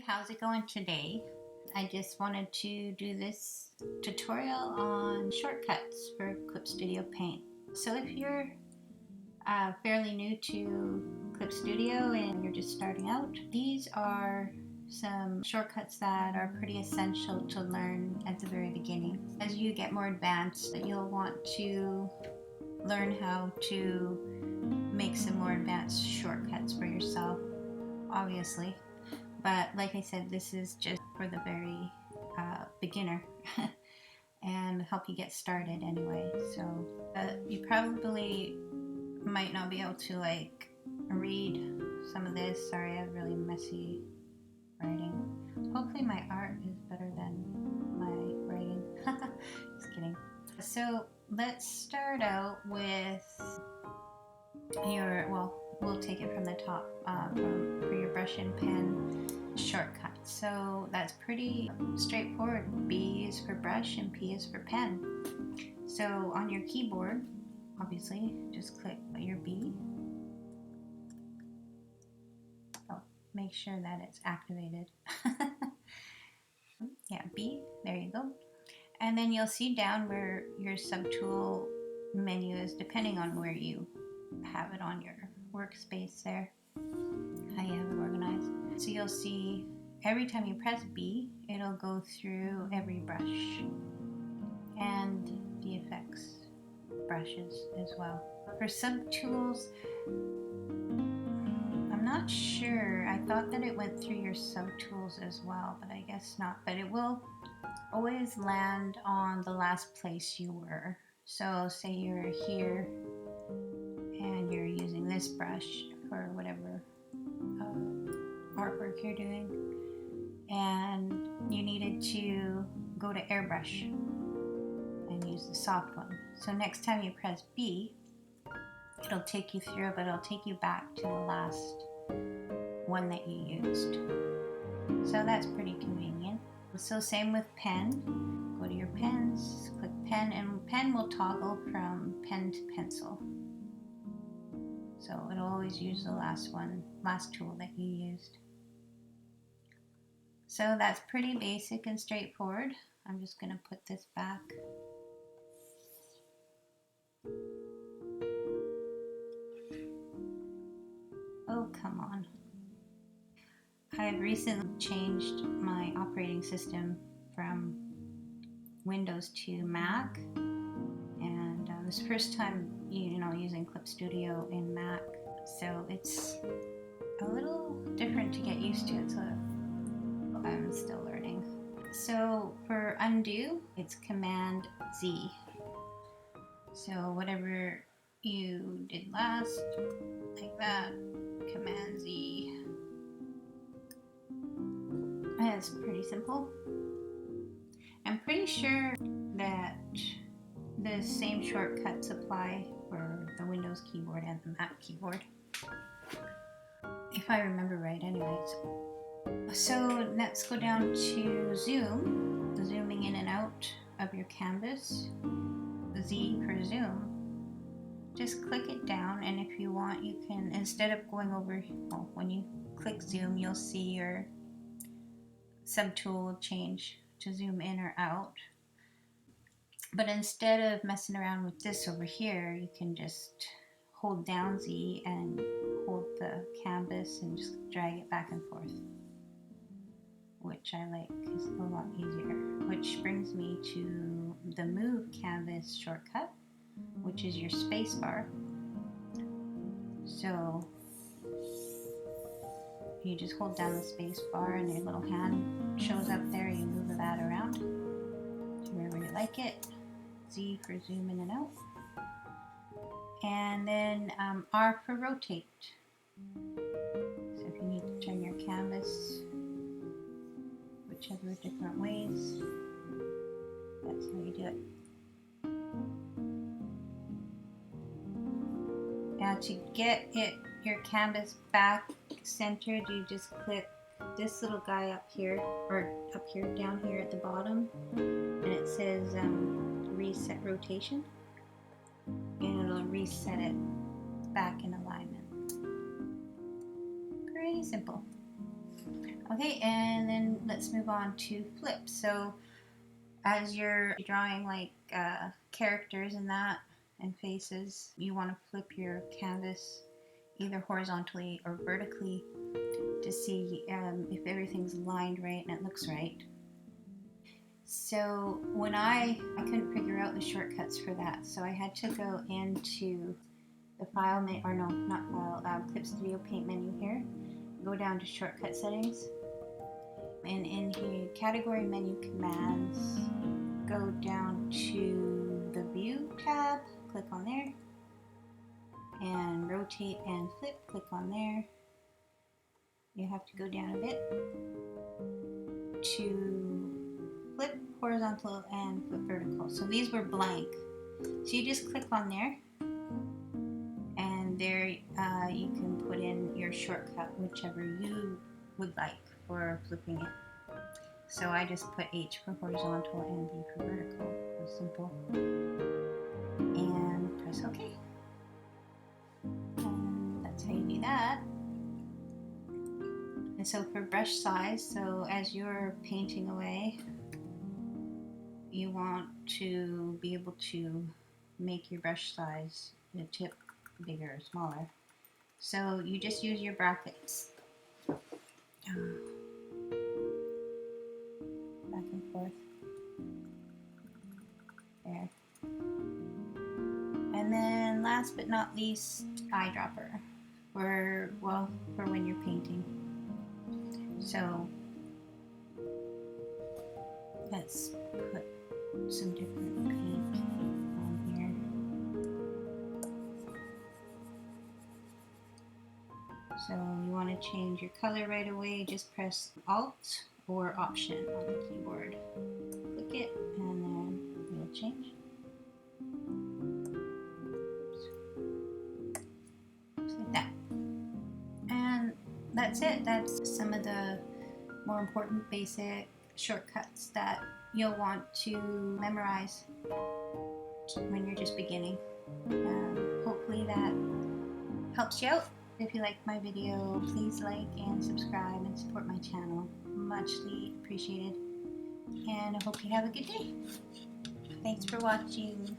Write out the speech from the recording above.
how's it going today? I just wanted to do this tutorial on shortcuts for Clip Studio Paint. So if you're fairly new to Clip Studio and you're just starting out, these are some shortcuts that are pretty essential to learn at the very beginning. As you get more advanced, you'll want to learn how to make some more advanced shortcuts for yourself, obviously. But like I said, this is just for the very beginner and help you get started anyway. So you probably might not be able to read some of this. Sorry, I have really messy writing. Hopefully my art is better than my writing. Just kidding. So let's start out with we'll take it from the top for your brush and pen shortcut. So that's pretty straightforward. B is for brush and P is for pen. So on your keyboard, obviously, just click your B. Oh, make sure that it's activated. Yeah, B, there you go. And then you'll see down where your subtool menu is, depending on where you have it on your workspace there, how you have it organized. So you'll see every time you press B, it'll go through every brush and the effects brushes as well. For subtools, I'm not sure. I thought that it went through your subtools as well, but I guess not. But it will always land on the last place you were. So say you're here and you're using this brush for whatever artwork you're doing, and you needed to go to airbrush and use the soft one. So next time you press B, it'll take you through, but it'll take you back to the last one that you used. So that's pretty convenient. So same with pen. Go to your pens, click pen, and pen will toggle from pen to pencil. So it'll always use the last tool that you used. So that's pretty basic and straightforward. I'm just going to put this back. Oh, come on. I've recently changed my operating system from Windows to Mac, and this first time using Clip Studio in Mac, so it's a little different to get used to. So I'm still learning. So for undo, it's Command Z. So whatever you did last, like that, Command Z. And it's pretty simple. I'm pretty sure that the same shortcuts apply for the Windows keyboard and the Mac keyboard, if I remember right anyways. So let's go down to zoom, zooming in and out of your canvas. Z for zoom. Just click it down, and if you want, you can, instead of going over, when you click zoom, you'll see your subtool will change to zoom in or out. But instead of messing around with this over here, you can just hold down Z and hold the canvas and just drag it back and forth, which I like, is a lot easier. Which brings me to the move canvas shortcut, which is your space bar. So you just hold down the space bar and your little hand shows up there. You move that around to wherever you like it. Z for zoom in and out. And then R for rotate. So if you need to turn your canvas whichever different ways, that's how you do it. Now to get your canvas back centered, you just click this little guy up here, or up here, down here at the bottom, and it says reset rotation, and it'll reset it back in alignment. Pretty simple. Okay, and then let's move on to flip. So as you're drawing like characters and that and faces, you want to flip your canvas either horizontally or vertically to see if everything's aligned right and it looks right. So when I couldn't figure out the shortcuts for that, so I had to go into the file menu, or no, not file, Clip Studio Paint menu here, go down to shortcut settings, and in the category menu commands, go down to the view tab, click on there, and rotate and flip, click on there. You have to go down a bit to flip horizontal and flip vertical. So these were blank. So you just click on there, and there you can put in your shortcut, whichever you would like for flipping it. So I just put H for horizontal and V for vertical. It's simple. And press OK. And that's how you do that. And so for brush size, so as you're painting away, you want to be able to make your brush size, the tip, bigger or smaller. So you just use your brackets. Back and forth. There. And then last but not least, eyedropper for when you're painting. So let's put some different paint on here. So you want to change your color right away, just press Alt or Option on the keyboard. Click it and then it'll change. Just like that. And that's it. That's some of the more important basic shortcuts that you'll want to memorize when you're just beginning. Hopefully that helps you out. If you like my video, please like and subscribe and support my channel. Muchly appreciated. And I hope you have a good day. Thanks for watching.